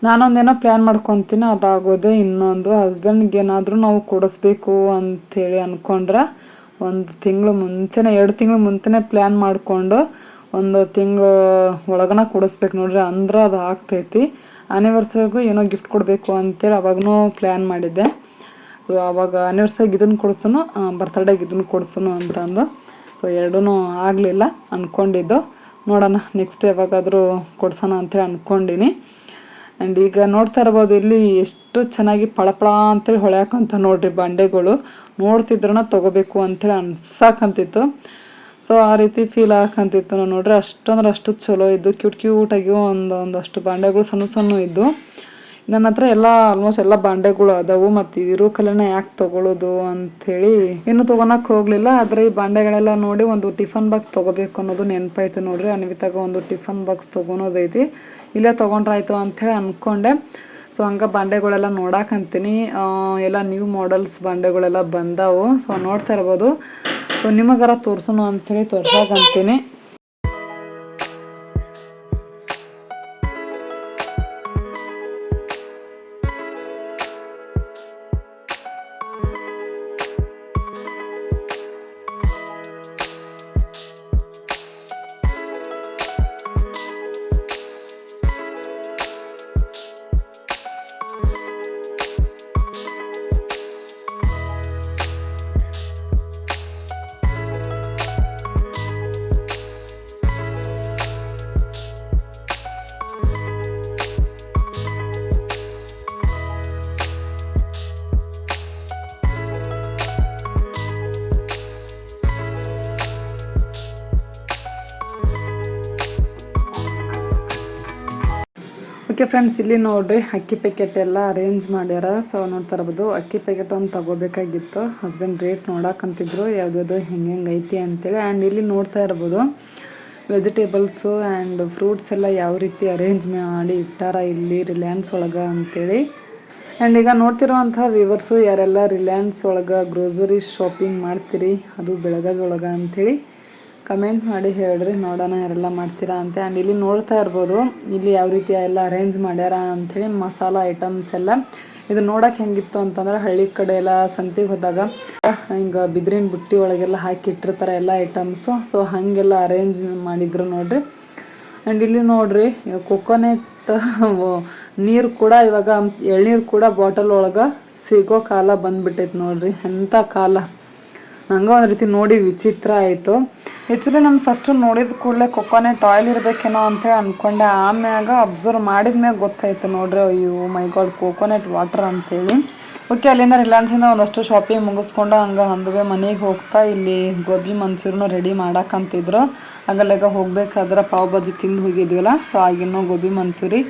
ನಾನೊಂದೇನೋ ಪ್ಲ್ಯಾನ್ ಮಾಡ್ಕೊತೀನಿ, ಅದಾಗೋದೆ ಇನ್ನೊಂದು. ಹಸ್ಬೆಂಡ್ಗೆ ಏನಾದರೂ ನಾವು ಕೊಡಿಸ್ಬೇಕು ಅಂಥೇಳಿ ಅಂದ್ಕೊಂಡ್ರೆ 1 ತಿಂಗಳು ಮುಂಚೆನೇ 2 ತಿಂಗಳು ಮುಂಚೆನೇ ಪ್ಲ್ಯಾನ್ ಮಾಡಿಕೊಂಡು 1 ತಿಂಗಳು ಒಳಗನ ಕೊಡಿಸ್ಬೇಕು ನೋಡ್ರಿ, ಅಂದ್ರೆ ಅದು ಆಗ್ತೈತಿ. ಆ್ಯನಿವರ್ಸರಿಗೂ ಏನೋ ಗಿಫ್ಟ್ ಕೊಡಬೇಕು ಅಂತೇಳಿ ಅವಾಗೂ ಪ್ಲ್ಯಾನ್ ಮಾಡಿದ್ದೆ. ಸೊ ಆವಾಗ ಆ್ಯನಿವರ್ಸರಿಗೆ ಇದನ್ನು ಕೊಡ್ಸೋನು, ಬರ್ತಡೇಗೆ ಇದನ್ನು ಕೊಡ್ಸೋನು ಅಂತಂದು. ಸೊ ಎರಡೂ ಆಗಲಿಲ್ಲ ಅಂದ್ಕೊಂಡಿದ್ದು. ನೋಡೋಣ ನೆಕ್ಸ್ಟ್ ಯಾವಾಗಾದರೂ ಕೊಡ್ಸೋಣ ಅಂಥೇಳಿ ಅಂದ್ಕೊಂಡಿನಿ. ಆ್ಯಂಡ್ ಈಗ ನೋಡ್ತಾ ಇರ್ಬೋದು ಇಲ್ಲಿ ಎಷ್ಟು ಚೆನ್ನಾಗಿ ಪಳಪಳ ಅಂತೇಳಿ ಹೊಳ್ಯಾಕಂತ ನೋಡ್ರಿ ಬಂಡೆಗಳು. ನೋಡ್ತಿದ್ರನ ತೊಗೋಬೇಕು ಅಂಥೇಳಿ ಅನ್ಸಾಕಂತಿತ್ತು. ಸೊ ಆ ರೀತಿ ಫೀಲ್ ಆಗಂತಿತ್ತು ನೋಡ್ರಿ. ಅಷ್ಟಂದ್ರೆ ಅಷ್ಟು ಚಲೋ ಇದ್ದು, ಕ್ಯೂಟಾಗಿ ಒಂದಷ್ಟು ಬಾಂಡೆಗಳು ಸಣ್ಣ ಇದ್ದು. ನನ್ನ ಹತ್ರ ಎಲ್ಲ ಆಲ್ಮೋಸ್ಟ್ ಎಲ್ಲ ಬಾಂಡೆಗಳು ಅದಾವು. ಮತ್ತು ಇರೋ ಕಲೆನ ಯಾಕೆ ತೊಗೊಳ್ಳೋದು ಅಂಥೇಳಿ ಇನ್ನೂ ತೊಗೊಳಕ್ಕೆ ಹೋಗಲಿಲ್ಲ. ಆದರೆ ಈ ಬಾಂಡೆಗಳೆಲ್ಲ ನೋಡಿ ಒಂದು ಟಿಫನ್ ಬಾಕ್ಸ್ ತೊಗೋಬೇಕು ಅನ್ನೋದು ನೆನಪಾಯ್ತು ನೋಡ್ರಿ. ಅನ್ವಿತಾಗ ಒಂದು ಟಿಫನ್ ಬಾಕ್ಸ್ ತೊಗೊಳೋದೈತಿ, ಇಲ್ಲೇ ತೊಗೊಂಡ್ರಾಯ್ತು ಅಂಥೇಳಿ ಅಂದ್ಕೊಂಡೆ. ಸೊ ಹಂಗೆ ಬಾಂಡೆಗಳೆಲ್ಲ ನೋಡಾಕಂತೀನಿ. ಎಲ್ಲ ನ್ಯೂ ಮಾಡೆಲ್ಸ್ ಬಾಂಡೆಗಳೆಲ್ಲ ಬಂದಾವು. ಸೊ ನೋಡ್ತಾ ಇರ್ಬೋದು. ಸೊ ನಿಮಗಾರ ತೋರ್ಸೋಣ ಅಂಥೇಳಿ ತೋರ್ಸಾಕಂತೀನಿ. ಓಕೆ ಫ್ರೆಂಡ್ಸ್, ಇಲ್ಲಿ ನೋಡ್ರಿ ಅಕ್ಕಿ ಪ್ಯಾಕೆಟ್ ಎಲ್ಲ ಅರೇಂಜ್ ಮಾಡ್ಯಾರ. ಸೊ ನೋಡ್ತಾ ಇರ್ಬೋದು, ಅಕ್ಕಿ ಪ್ಯಾಕೆಟ್ ಒಂದು ತಗೋಬೇಕಾಗಿತ್ತು. ಹಸ್ಬೆಂಡ್ ರೇಟ್ ನೋಡಕ್ಕಂತಿದ್ರು ಯಾವ್ದು ಹೆಂಗೆ ಐತಿ ಅಂತೇಳಿ. ಆ್ಯಂಡ್ ಇಲ್ಲಿ ನೋಡ್ತಾ ಇರ್ಬೋದು ವೆಜಿಟೇಬಲ್ಸು ಆ್ಯಂಡ್ ಫ್ರೂಟ್ಸ್ ಎಲ್ಲ ಯಾವ ರೀತಿ ಅರೇಂಜ್ ಮಾಡಿ ಇಟ್ಟಾರ ಇಲ್ಲಿ ರಿಲಯನ್ಸ್ ಒಳಗೆ ಅಂತೇಳಿ. ಆ್ಯಂಡ್ ಈಗ ನೋಡ್ತಿರೋವಂಥ ವ್ಯೂವರ್ಸು ಯಾರೆಲ್ಲ ರಿಲಯನ್ಸ್ ಒಳಗೆ ಗ್ರೋಸರಿ ಶಾಪಿಂಗ್ ಮಾಡ್ತೀರಿ, ಅದು ಬೆಳಗಾವಿ ಒಳಗೆ ಅಂಥೇಳಿ ಕಮೆಂಟ್ ಮಾಡಿ ಹೇಳ್ರಿ, ನೋಡೋಣ ಯಾರೆಲ್ಲ ಮಾಡ್ತೀರಾ ಅಂತ. ಆ್ಯಂಡ್ ಇಲ್ಲಿ ನೋಡ್ತಾ ಇರ್ಬೋದು ಇಲ್ಲಿ ಯಾವ ರೀತಿ ಎಲ್ಲ ಅರೇಂಜ್ ಮಾಡ್ಯಾರ ಅಂಥೇಳಿ ಮಸಾಲ ಐಟಮ್ಸ್ ಎಲ್ಲ. ಇದು ನೋಡೋಕೆ ಹೆಂಗಿತ್ತು ಅಂತಂದ್ರೆ ಹಳ್ಳಿ ಕಡೆ ಎಲ್ಲ ಸಂತೆಗೆ ಹೋದಾಗ ಹಿಂಗೆ ಬಿದಿರಿನ ಬುಟ್ಟಿ ಒಳಗೆಲ್ಲ ಹಾಕಿ ಇಟ್ಟಿರ್ತಾರೆ ಎಲ್ಲ ಐಟಮ್ಸು. ಸೊ ಹಾಗೆಲ್ಲ ಅರೇಂಜ್ ಮಾಡಿದ್ರು ನೋಡ್ರಿ. ಆ್ಯಂಡ್ ಇಲ್ಲಿ ನೋಡ್ರಿ ಕೊಕೊನೆಟ್ ನೀರು ಕೂಡ ಇವಾಗ ಎಳ್ನೀರು ಕೂಡ ಬಾಟಲ್ ಒಳಗೆ ಸಿಗೋ ಕಾಲ ಬಂದ್ಬಿಟ್ಟೈತೆ ನೋಡ್ರಿ. ಎಂಥ ಕಾಲ, ನಂಗೆ ಒಂದು ರೀತಿ ನೋಡಿ ವಿಚಿತ್ರ ಆಯಿತು. ಆ್ಯಕ್ಚುಲಿ ನಾನು ಫಸ್ಟು ನೋಡಿದ ಕೂಡಲೇ ಕೊಕೊನೆಟ್ ಆಯಿಲ್ ಇರಬೇಕೇನೋ ಅಂಥೇಳಿ ಅಂದ್ಕೊಂಡೆ. ಆಮ್ಯಾಗ ಅಬ್ಸರ್ವ್ ಮಾಡಿದ್ಮ್ಯಾಗ ಗೊತ್ತಾಯ್ತು ನೋಡ್ರಿ, ಅಯ್ಯೋ ಮೈ ಗಾಡ್ ಕೊಕೊನೆಟ್ ವಾಟರ್ ಅಂತೇಳಿ. ಓಕೆ, ಅಲ್ಲಿಂದ ರಿಲಯನ್ಸಿಂದ ಒಂದಷ್ಟು ಶಾಪಿಂಗ್ ಮುಗಿಸ್ಕೊಂಡು ಹಂಗೆ ಹಂದುವೆ ಮನೆಗೆ ಹೋಗ್ತಾ ಇಲ್ಲಿ ಗೋಬಿ ಮಂಚೂರಿನೂ ರೆಡಿ ಮಾಡಕ್ಕಂತಿದ್ರು. ಆಗಲ್ಲಾಗ ಹೋಗ್ಬೇಕಾದ್ರೆ ಪಾವ್ ಭಾಜಿ ತಿಂದು ಹೋಗಿದ್ವಲ್ಲ, ಸೊ ಆಗಿನ್ನೂ ಗೋಬಿ ಮಂಚೂರಿ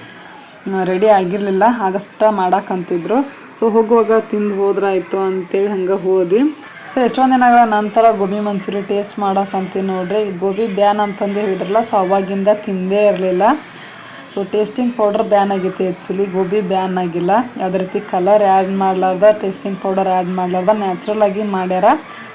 ರೆಡಿ ಆಗಿರಲಿಲ್ಲ, ಆಗಷ್ಟ ಮಾಡಕ್ಕಂತಿದ್ರು. ಸೊ ಹೋಗುವಾಗ ತಿಂದು ಹೋದ್ರಾಯ್ತು ಅಂತೇಳಿ ಹಂಗೆ ಹೋದ್ವಿ. ಸೊ ಎಷ್ಟೊಂದು ದಿನಗಳ ನಂತರ ಗೋಬಿ ಮಂಚೂರಿ ಟೇಸ್ಟ್ ಮಾಡೋಕ್ಕಂತೀವಿ ನೋಡ್ರಿ. ಗೋಬಿ ಬ್ಯಾನ್ ಅಂತಂದು ಹೇಳಿದ್ರಲ್ಲ, ಸೊ ಅವಾಗಿಂದ ತಿಂದೇ ಇರಲಿಲ್ಲ. ಸೊ ಟೇಸ್ಟಿಂಗ್ ಪೌಡರ್ ಬ್ಯಾನ್ ಆಗೈತಿ, ಆ್ಯಕ್ಚುಲಿ ಗೋಬಿ ಬ್ಯಾನ್ ಆಗಿಲ್ಲ. ಯಾವುದೇ ರೀತಿ ಕಲರ್ ಆ್ಯಡ್ ಮಾಡಲಾರ್ದ, ಟೇಸ್ಟಿಂಗ್ ಪೌಡರ್ ಆ್ಯಡ್ ಮಾಡಲಾರ್ದ ನ್ಯಾಚುರಲ್ ಆಗಿ ಮಾಡ್ಯಾರ.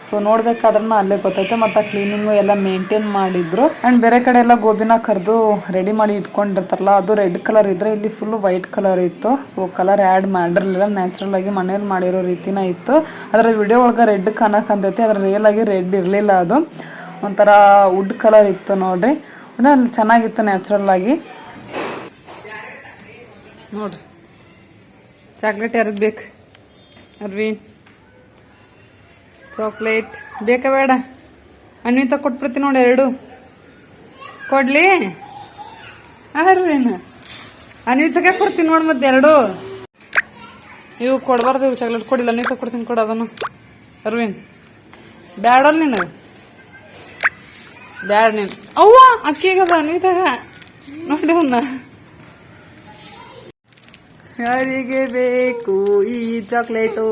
ಸೊ ನೋಡ್ಬೇಕಾದ್ರೂ ಅಲ್ಲೇ ಗೊತ್ತೈತೆ. ಮತ್ತು ಕ್ಲೀನಿಂಗು ಎಲ್ಲ ಮೇಂಟೈನ್ ಮಾಡಿದ್ರು. ಆ್ಯಂಡ್ ಬೇರೆ ಕಡೆ ಎಲ್ಲ ಗೋಬಿನ ಕರೆದು ರೆಡಿ ಮಾಡಿ ಇಟ್ಕೊಂಡಿರ್ತಾರಲ್ಲ, ಅದು ರೆಡ್ ಕಲರ್ ಇದ್ದರೆ ಇಲ್ಲಿ ಫುಲ್ಲು ವೈಟ್ ಕಲರ್ ಇತ್ತು. ಸೊ ಕಲರ್ ಆ್ಯಡ್ ಮಾಡಿರಲಿಲ್ಲ, ನ್ಯಾಚುರಲ್ ಆಗಿ ಮನೇಲಿ ಮಾಡಿರೋ ರೀತಿನ ಇತ್ತು. ಅದರ ವಿಡಿಯೋ ಒಳಗೆ ರೆಡ್ ಕಾಣಕ್ಕಂತೈತಿ, ಅದ್ರ ರಿಯಲ್ ಆಗಿ ರೆಡ್ ಇರಲಿಲ್ಲ, ಅದು ಒಂಥರ ವುಡ್ ಕಲರ್ ಇತ್ತು ನೋಡ್ರಿ. ಅಲ್ಲಿ ಚೆನ್ನಾಗಿತ್ತು ನ್ಯಾಚುರಲ್ ಆಗಿ. ನೋಡ್ರಿ ಚಾಕ್ಲೇಟ್ ಯಾರಿಗೆ ಬೇಕು? ಅರ್ವಿನ್ ಚಾಕ್ಲೇಟ್ ಬೇಕಾ ಬೇಡ? ಅನ್ವಿತ ಕೊಟ್ಬಿಡ್ತೀನಿ ನೋಡಿ, 2 ಕೊಡ್ಲಿ? ಅರ್ವಿನ್ ಅನ್ವಿತಗೆ ಕೊಡ್ತೀನಿ ನೋಡಿ, ಮತ್ತೆ 2 ಇವು ಕೊಡಬಾರ್ದು. ಇವು ಚಾಕ್ಲೇಟ್ ಕೊಡಿಲ್ಲ, ಅನ್ವಿತ ಕೊಡ್ತೀನಿ, ಕೊಡು ಅದನ್ನು. ಅರ್ವಿನ್ ಬ್ಯಾಡಲ್ಲ ನಿನಗೆ? ಬ್ಯಾಡ ನೀನು. ಅವ್ವ ಅಕ್ಕಿಗದ ಅನ್ವಿತಾಗ ನೋಡಿ ಅವನ್ನ. ಯಾರಿಗೆ ಬೇಕು ಈ ಚಾಕ್ಲೇಟು?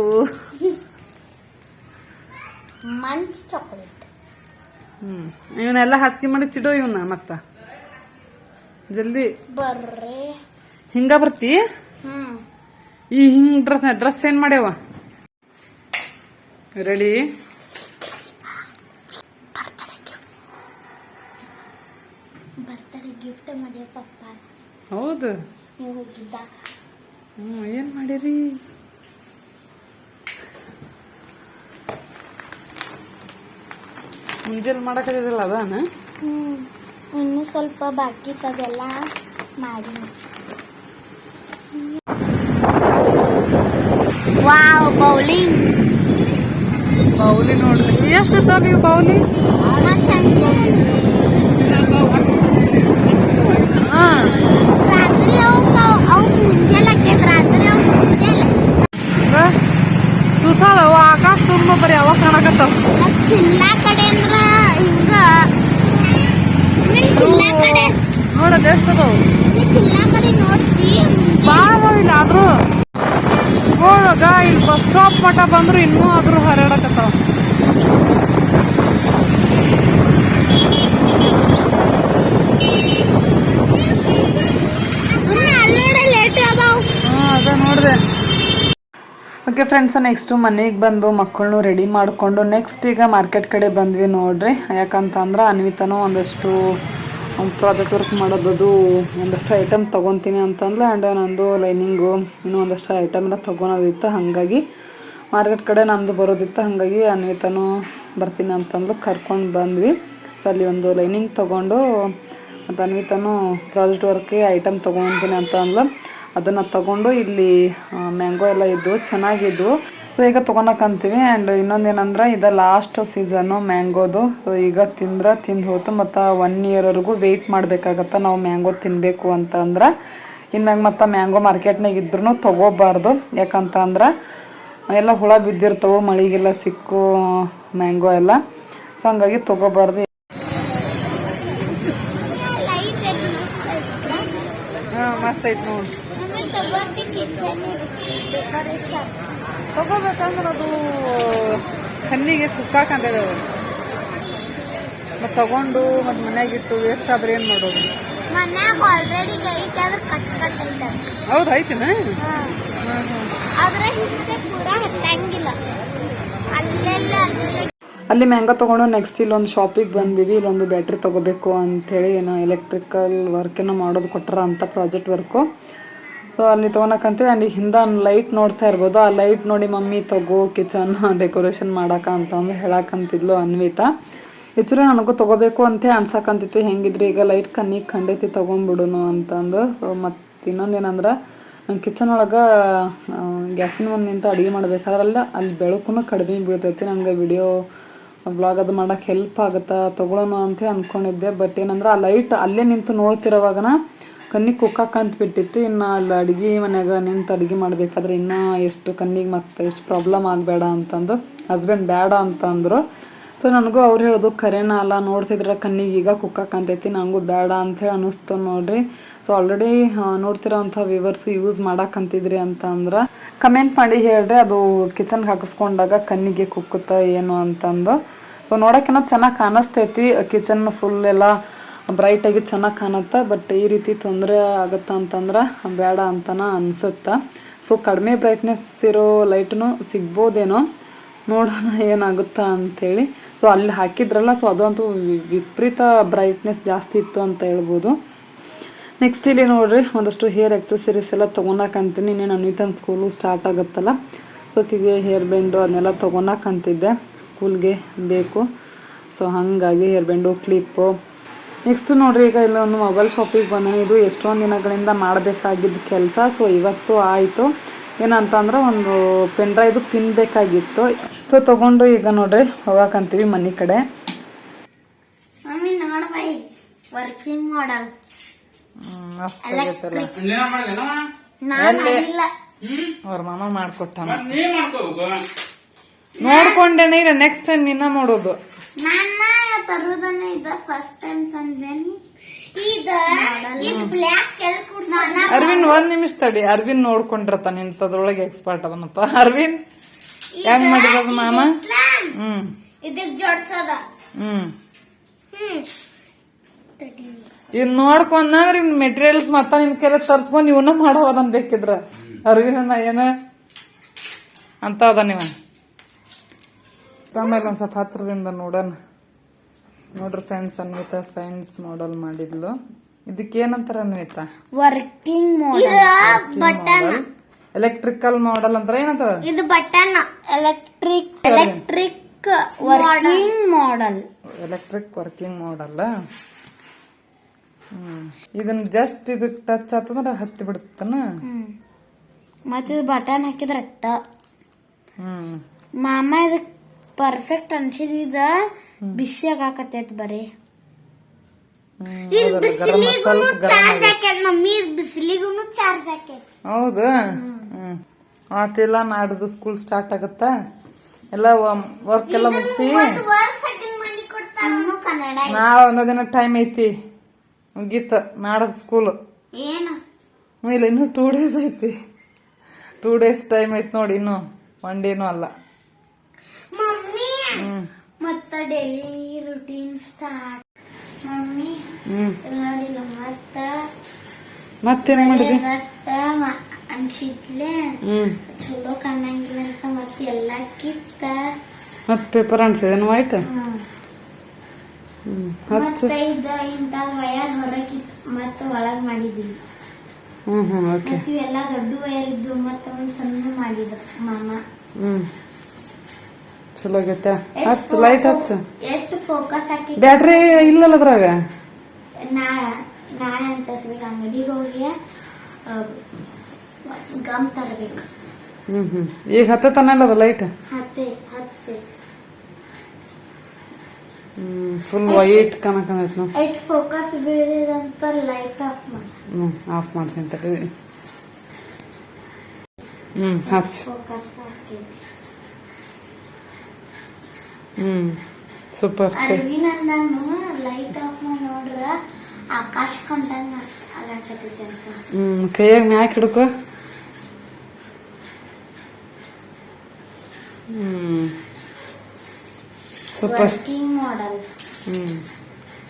Munch chocolate. ಇವನ್ನೆಲ್ಲ ಹಾಸಿಗೆ ಮಾಡಿ ಚಿಡೋ ಇವನ್ನ. ಮತ್ತ ಜಲ್ದಿ ಬರ್ರಿ. ಹಿಂಗ ಬರ್ತಿ? ಈ ಹಿಂಗ್ ಡ್ರೆಸ್ ಚೇಂಜ್ ಮಾಡ್ಯಾವ. ರೆಡಿ? ಬರ್ತಡೇ ಗಿಫ್ಟ್ ಮಾಡ್ಯ ಪಪ್ಪ. ಹೌದು, ನೀವು ಹೋಗಿದ್ದಾಗ. ಏನ್ ಮಾಡಿರಿ? ಮುಂಜಾನೆ ಮಾಡಕತ್ತಿದಲ್ಲ ಅದಾನ? ಇನ್ನೂ ಸ್ವಲ್ಪ ಬಾಕಿ ಅದೆಲ್ಲ ಮಾಡಿ. ವಾವ್, ಬೌಲಿ ನೋಡ್ರಿ ಎಷ್ಟು ನೀವು ಬೌಲಿ. ರಾತ್ರಿ ಅವು ಮುಂಜಾನೆ ರಾತ್ರಿ ತುಸಾಲ ಆಕಾಶ ತುಂಬ ಬರೀ ಅವಾಗ ಕಾಣಕತ್ತಾವ. ಕಿಲ್ಲಾ ಕಡೆ ಅಂದ್ರ ಹಿಂಗ ನೋಡೋದು ಎಷ್ಟು ಅದಾವು. ಕಿಲ್ಲಾ ಕಡೆ ನೋಡ್ತಿ ಭಾಳ ಇಲ್ಲ ಆದ್ರೂ ನೋಡಗ ಇಲ್ಲಿ ಬಸ್ ಸ್ಟಾಪ್ ಮಟ್ಟ ಬಂದ್ರು ಇನ್ನೂ ಆದ್ರೂ ಹರಡಕತ್ತಾವ. ಅದ ನೋಡಿದೆ. ಓಕೆ ಫ್ರೆಂಡ್ಸ್, ನೆಕ್ಸ್ಟು ಮನೆಗೆ ಬಂದು ಮಕ್ಕಳನ್ನು ರೆಡಿ ಮಾಡಿಕೊಂಡು ನೆಕ್ಸ್ಟ್ ಈಗ ಮಾರ್ಕೆಟ್ ಕಡೆ ಬಂದ್ವಿ ನೋಡ್ರಿ. ಯಾಕಂತಂದ್ರೆ ಅನ್ವಿತನೂ ಒಂದಷ್ಟು ಪ್ರಾಜೆಕ್ಟ್ ವರ್ಕ್ ಮಾಡೋದು ಒಂದಷ್ಟು ಐಟಮ್ ತೊಗೊತೀನಿ ಅಂತಂದ್ರೆ, ಆ್ಯಂಡ್ ನಂದು ಲೈನಿಂಗು ಇನ್ನೂ ಒಂದಷ್ಟು ಐಟಮ್ ಎಲ್ಲ ತೊಗೊಳೋದಿತ್ತು. ಹಾಗಾಗಿ ಮಾರ್ಕೆಟ್ ಕಡೆ ನಮ್ಮದು ಬರೋದಿತ್ತು. ಹಾಗಾಗಿ ಅನ್ವಿತನೂ ಬರ್ತೀನಿ ಅಂತಂದು ಕರ್ಕೊಂಡು ಬಂದ್ವಿ. ಸೊ ಅಲ್ಲಿ ಒಂದು ಲೈನಿಂಗ್ ತೊಗೊಂಡು ಮತ್ತು ಅನ್ವಿತನೂ ಪ್ರಾಜೆಕ್ಟ್ ವರ್ಕ್ಗೆ ಐಟಮ್ ತೊಗೊತೀನಿ ಅಂತ ಅಂದ್ಲು. ಅದನ್ನು ತಗೊಂಡು ಇಲ್ಲಿ ಮ್ಯಾಂಗೋ ಎಲ್ಲ ಇದ್ವು, ಚೆನ್ನಾಗಿದ್ವು. ಸೊ ಈಗ ತೊಗೊಳಕ್ಕಂತೀವಿ. ಆ್ಯಂಡ್ ಇನ್ನೊಂದೇನಂದ್ರೆ ಇದು ಲಾಸ್ಟ್ ಸೀಸನ್ನು ಮ್ಯಾಂಗೋದು. ಸೊ ಈಗ ತಿಂದು ಹೋಯ್ತು. ಮತ್ತು 1 ಇಯರ್ವರೆಗೂ ವೆಯ್ಟ್ ಮಾಡಬೇಕಾಗತ್ತೆ ನಾವು ಮ್ಯಾಂಗೋ ತಿನ್ನಬೇಕು ಅಂತ ಅಂದ್ರೆ. ಇನ್ಮ್ಯಾಗ ಮತ್ತು ಮ್ಯಾಂಗೋ ಮಾರ್ಕೆಟ್ನಾಗ ಇದ್ರೂ ತೊಗೋಬಾರ್ದು. ಯಾಕಂತ ಅಂದ್ರೆ ಎಲ್ಲ ಹುಳ ಬಿದ್ದಿರ್ತವೆ, ಮಳೆಗೆಲ್ಲ ಸಿಕ್ಕು ಮ್ಯಾಂಗೋ ಎಲ್ಲ. ಸೊ ಹಂಗಾಗಿ ತೊಗೋಬಾರ್ದು. ಮಸ್ತ್ ಐತೆ ನೋಡಿ. ತಗೋಬೇಕಂದ್ರೆ ಅದು ಕಣ್ಣಿಗೆ ಕುಕ್ಕಾಕಂತಿದೆ. ಮತ್ತು ತಗೊಂಡು ಮತ್ತು ಮನ್ಯಾಗಿಟ್ಟು ವೇಸ್ಟ್ ಆದ್ರೆ ಏನು ಮಾಡೋದು? ಹೌದು, ಐತಿನ? ಅಲ್ಲಿ ಮ್ಯಾಂಗೋ ತೊಗೊಂಡು ನೆಕ್ಸ್ಟ್ ಇಲ್ಲೊಂದು ಶಾಪಿಗೆ ಬಂದೀವಿ. ಇಲ್ಲೊಂದು ಬ್ಯಾಟ್ರಿ ತೊಗೋಬೇಕು ಅಂಥೇಳಿ ಏನೋ ಎಲೆಕ್ಟ್ರಿಕಲ್ ವರ್ಕ್ ಏನೋ ಮಾಡೋದು ಕೊಟ್ಟರ ಅಂತ, ಪ್ರಾಜೆಕ್ಟ್ ವರ್ಕು. ಸೊ ಅಲ್ಲಿ ತೊಗೊಳಕ್ಕಂತೀವಿ. ಆ್ಯಂಡ್ ಹಿಂದೆ ಲೈಟ್ ನೋಡ್ತಾ ಇರ್ಬೋದು. ಆ ಲೈಟ್ ನೋಡಿ ಮಮ್ಮಿ ತಗೋ ಕಿಚನ್ ಡೆಕೋರೇಷನ್ ಮಾಡಕ ಅಂತಂದು ಹೇಳಕ್ಕಂತಿದ್ಲು ಅನ್ವಿತಾ. ಆ್ಯಕ್ಚುಲಿ ನನಗೂ ತೊಗೋಬೇಕು ಅಂತ ಅನ್ಸಕ್ಕಂತಿತ್ತು. ಹೆಂಗಿದ್ರು ಈಗ ಲೈಟ್ ಕಣ್ಣಿಗೆ ಖಂಡಿತ ತೊಗೊಂಡ್ಬಿಡುನು ಅಂತಂದು. ಸೊ ಮತ್ತು ಇನ್ನೊಂದೇನಂದ್ರೆ ನನ್ನ ಕಿಚನ್ ಒಳಗೆ ಗ್ಯಾಸಿನ ಒಂದು ನಿಂತು ಅಡುಗೆ ಮಾಡ್ಬೇಕಾದ್ರಲ್ಲ ಅಲ್ಲಿ ಬೆಳಕು ಕಡಿಮೆ ಬೀಳ್ತೈತಿ. ನನಗೆ ವಿಡಿಯೋ ವ್ಲಾಗ್ ಅದು ಮಾಡೋಕ್ಕೆ ಹೆಲ್ಪ್ ಆಗುತ್ತಾ ತೊಗೊಳೋಣ ಅಂತ ಅಂದ್ಕೊಂಡಿದ್ದೆ. ಬಟ್ ಏನಂದ್ರೆ ಆ ಲೈಟ್ ಅಲ್ಲೇ ನಿಂತು ನೋಡ್ತಿರೋವಾಗನ ಕಣ್ಣಿಗೆ ಕುಕ್ಕಾಕಂತ ಬಿಟ್ಟಿತ್ತು. ಇನ್ನು ಅಲ್ಲಿ ಅಡುಗೆ ಮನ್ಯಾಗ ನಿಂತು ಅಡುಗೆ ಮಾಡಬೇಕಾದ್ರೆ ಇನ್ನೂ ಎಷ್ಟು ಕಣ್ಣಿಗೆ ಮತ್ತು ಎಷ್ಟು ಪ್ರಾಬ್ಲಮ್ ಆಗಬೇಡ ಅಂತಂದು ಹಸ್ಬೆಂಡ್ ಬೇಡ ಅಂತಂದರು. ಸೊ ನನಗೂ ಅವ್ರು ಹೇಳೋದು ಕರೆನ ಅಲ್ಲ, ನೋಡ್ತಿದ್ರೆ ಕಣ್ಣಿಗೆ ಈಗ ಕುಕ್ಕಕ್ಕಂತೈತಿ, ನನಗೂ ಬೇಡ ಅಂಥೇಳಿ ಅನ್ನಿಸ್ತು ನೋಡ್ರಿ. ಸೊ ಆಲ್ರೆಡಿ ನೋಡ್ತಿರೋಂಥ ವ್ಯೂವರ್ಸು ಯೂಸ್ ಮಾಡಕ್ಕಂತಿದ್ರಿ ಅಂತ ಅಂದ್ರೆ ಕಮೆಂಟ್ ಮಾಡಿ ಹೇಳ್ರಿ, ಅದು ಕಿಚನ್ಗೆ ಹಾಕಿಸ್ಕೊಂಡಾಗ ಕಣ್ಣಿಗೆ ಕುಕ್ಕುತ್ತಾ ಏನು ಅಂತಂದು. ಸೊ ನೋಡೋಕ್ಕೇನೋ ಚೆನ್ನಾಗಿ ಕಾಣಿಸ್ತೈತಿ, ಕಿಚನ್ ಫುಲ್ ಎಲ್ಲ ಬ್ರೈಟಾಗಿ ಚೆನ್ನಾಗಿ ಕಾಣುತ್ತೆ. ಬಟ್ ಈ ರೀತಿ ತೊಂದರೆ ಆಗುತ್ತಾ ಅಂತಂದ್ರೆ ಬೇಡ ಅಂತನ ಅನ್ಸುತ್ತೆ. ಸೊ ಕಡಿಮೆ ಬ್ರೈಟ್ನೆಸ್ ಇರೋ ಲೈಟ್ನು ಸಿಗ್ಬೋದೇನೋ, ನೋಡೋಣ ಏನಾಗುತ್ತಾ ಅಂಥೇಳಿ. ಸೊ ಅಲ್ಲಿ ಹಾಕಿದ್ರಲ್ಲ, ಸೊ ಅದಂತೂ ವಿಪರೀತ ಬ್ರೈಟ್ನೆಸ್ ಜಾಸ್ತಿ ಇತ್ತು ಅಂತ ಹೇಳ್ಬೋದು. ನೆಕ್ಸ್ಟ್ ಇಲ್ಲಿ ನೋಡ್ರಿ ಒಂದಷ್ಟು ಹೇರ್ ಎಕ್ಸಸರೀಸ್ ಎಲ್ಲ ತೊಗೊಳಕಂತೀನಿ. ಇನ್ನೇನು ಅನ್ವಿತನ್ ಸ್ಕೂಲು ಸ್ಟಾರ್ಟ್ ಆಗುತ್ತಲ್ಲ, ಸೊ ಆಕೆಗೆ ಹೇರ್ ಬ್ಯಾಂಡು ಅದನ್ನೆಲ್ಲ ತೊಗೊಳಕಂತಿದ್ದೆ, ಸ್ಕೂಲ್ಗೆ ಬೇಕು. ಸೊ ಹಾಗಾಗಿ ಹೇರ್ ಬ್ಯಾಂಡು, ಕ್ಲಿಪ್ಪು. ನೆಕ್ಸ್ಟ್ ನೋಡ್ರಿ ಈಗ ಇಲ್ಲೊಂದು ಮೊಬೈಲ್ ಶಾಪಿಗೆ ಬಂದೀನಿ. ಇದು ಎಷ್ಟೊಂದು ದಿನಗಳಿಂದ ಮಾಡಬೇಕಾಗಿದ್ದ ಕೆಲಸ. ಸೊ ಇವತ್ತು ಆಯಿತು. ಏನಂತಂದ್ರೆ ಒಂದು ಪೆನ್ ಡ್ರೈವ್ದು ಪಿನ್ ಬೇಕಾಗಿತ್ತು. ಸೊ ತೊಗೊಂಡು ಈಗ ನೋಡ್ರಿ ಹೋಗಕ್ಕಂತೀವಿ ಮನೆ ಕಡೆ. ಮಮ್ಮಿ ನೋಡ್ಬೈ ವರ್ಕಿಂಗ್ ಮಾಡಲ್ ಅವ್ರ ಮಾಮ ಮಾಡ್ಕೊಟ್ಟ, ನೋಡ್ಕೊಂಡೇನೆ. ಇಲ್ಲ ನೆಕ್ಸ್ಟ್ ಟೈಮ್ ನಿನ್ನ ಮಾಡೋದು. ನನ್ನ ತರುದನ್ನ ಇದ ಫಸ್ಟ್ ಟೈಮ್ ತಂದೇನಿ. ಅರವಿಂದ್ ಒಂದ್ ನಿಮಿಷ ತಡಿ, ಅರವಿಂದ್ ನೋಡ್ಕೊಂಡಿರತಾನ ಇಂಥದ್ರೊಳಗೆ ಎಕ್ಸ್ಪರ್ಟ್ ಅವನಪ್ಪ. ಅರವಿಂದ್ ಹೆಂಗ್ ಮಾಡಿರೋದು ಮಾಮ? ಇದಕ್ ಜೋಡ್ಸೋದ. ಇವ್ ನೋಡ್ಕೊಂಡ್ರೆ ಇವ್ ಮೆಟೀರಿಯಲ್ಸ್ ಮತ್ತ ನಿಮ್ ಕೆಲ ತರ್ಸ್ಕೊಂಡ್ ಇವನ್ನ ಮಾಡೋದನ್ ಬೇಕಿದ್ರ. ಅರವಿಂದ ಏನ ಅಂತ ಅದ ನೀವ ಆಮೇಲೆ ಒಂದ್ ಸ್ವಲ್ಪ ಹತ್ರದಿಂದ ನೋಡೋಣ. ನೋಡ್ರಿ ಫ್ರೆಂಡ್ಸ್, ಅನ್ವಿತಾ ಸೈನ್ಸ್ ಮಾಡಲ್ ಮಾಡಿದ್ಲು. ಇದಕ್ಕೆ ಏನಂತಾರ Anvita? Working button. Electrical model ಅಂತಾರ, ಏನಂತಾರ? ಇದು button. Electric working model. Electric working model. ಇದನ್ನ ಜಸ್ಟ್ ಇದಕ್ ಟಚ್ ಆತಂದ್ರ ಹತ್ತಿ ಬಿಡ್ತಾನ. ಮತ್ತೆ ಬಟನ್ ಹಾಕಿದ್ರ ಅಟ್ಟ. ಮಾಮ ಇದಕ್ ಪರ್ಫೆಕ್ಟ್ ಅನ್ಸಿದ. ಬಿಸಿ ಆಗಾಕತ್ತೈತ್ ಬರೀ. ಮಮ್ಮಿ ಬಿಸಿಲಿಗೂ ಚಾರ್ಜ್ ಹಾಕೈತಿ. ಹೌದು. ಆತಿಲ್ಲ, ನಾಡ್ದು ಸ್ಕೂಲ್ ಸ್ಟಾರ್ಟ್ ಆಗತ್ತ. ಎಲ್ಲ ವರ್ಕ್ ಎಲ್ಲ ಮುಗಿಸಿ ನಾಳೆ ಒಂದ ದಿನ ಟೈಮ್ ಐತಿ, ಮುಗೀತ ನಾಡದ್ ಸ್ಕೂಲ್. ಇಲ್ಲ ಇನ್ನು 2 days ಐತಿ. 2 days ಟೈಮ್ ಐತಿ ನೋಡಿ, ಇನ್ನು 1 ಡೇನೂ ಅಲ್ಲ. ಮತ್ತ ಡೈಲಿ ರುಟೀನ್ ಸ್ಟಾರ್ಟ್. ಮಮ್ಮಿ ನೋಡಿಲ್ಲ ಮತ್ತೇನ್ ಮಾಡಿದ್ರಿ? ಅನ್ಸಿದ್ಲೆ ಚಲೋ ಕಾಣಂಗಿಲ್ಲ ಅಂತ ಮತ್ತೆ ಎಲ್ಲಾ ಕಿತ್ತ ಮತ್ ಪೇಪರ್ ಅನ್ಸಿದೇನು ವೈಟ್? ಮತ್ತೆ ಇಂತ ವಯರ್ ಹೊರಗೆ ಮತ್ತ ಒಳಗ್ ಮಾಡಿದ್ವಿ. ಮತ್ತೆ ಇವೆಲ್ಲ ದೊಡ್ಡ ವಯರ್ ಇದ್ದು ಮತ್ತ ಒಂದ್ ಸಣ್ಣ ಮಾಡಿದ ಮಾಮ. ಚಲೋ ಆಗೈತೆ. ಹಚ್ಚ ಲೈಟ್ ಹಚ್ಚ. ಎಷ್ಟು ಫೋಕಸ್ ಹಾಕಿ. ಬ್ಯಾಟ್ರಿ ಇಲ್ಲಲ್ಲ ಅದ್ರಾಗ. ನಾಳೆ ಅಂತ ಅಂಗಡಿಗೆ ಹೋಗಿ ಗಮ್ ತರಬೇಕು. ಈಗ ಹತ್ತತನಲ್ಲ ಅದು ಲೈಟ್. ಹತ್ತೈತಿ. ಫುಲ್ ವೈಟ್ ಕಾಣಕಂದೈತಿ ನಾವು. ಎಷ್ಟು ಫೋಕಸ್ ಬೀಳಿದಂತ ಲೈಟ್ ಆಫ್ ಮಾಡಿ. ಆಫ್ ಮಾಡ್ತೀನಿ ತಡಿ. ಹಚ್ಚ. ಫೋಕಸ್ ಹಾಕೈತಿ. ಸೂಪರ್. ಅರವಿಂದನು ಲೈಟ್ ಆಫ್ ಮಾಡಿ ನೋಡ್ರ ಆಕಾಶ ಕಂಡಂಗ ಆಗತೈತಿ ಅಂತ. ಕೈಯಾಗ ಮ್ಯಾಕ್ ಹಿಡ್ಕೊ. ಸೂಪರ್. ವರ್ಕಿಂಗ್ ಮಾಡಲ್.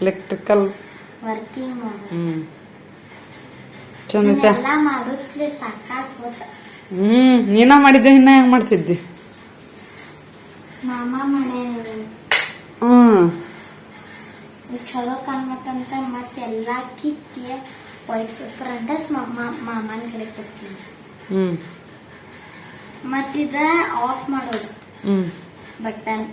ಎಲೆಕ್ಟ್ರಿಕಲ್ ವರ್ಕಿಂಗ್ ಮಾಡಲ್. ಚಂದ ಎಲ್ಲ ಮಾಡುತ್ತಲೇ ಸಾಕಾಗ್ಬೋದ. ನೀನ ಮಾಡಿದ್ದೆ, ಇನ್ನ ಹೆಂಗ್ ಮಾಡ್ತಿದ್ದಿ? ಮಾಮ ಮಾಡ್ಯಾನ. ಚಲೋ ಕಾಣ್ಮತ್ತಂತ ಮತ್ತೆಲ್ಲಾ ಕಿತ್ತಿ ವೈಟ್ ಪೇಪರ್ ಅಂತ ಮಾಮನ ಕಡೆ ಕೊಡ್ತೀನಿ. ಮತ್ತಿದ ಆಫ್ ಮಾಡೋದು ಬಟನ್.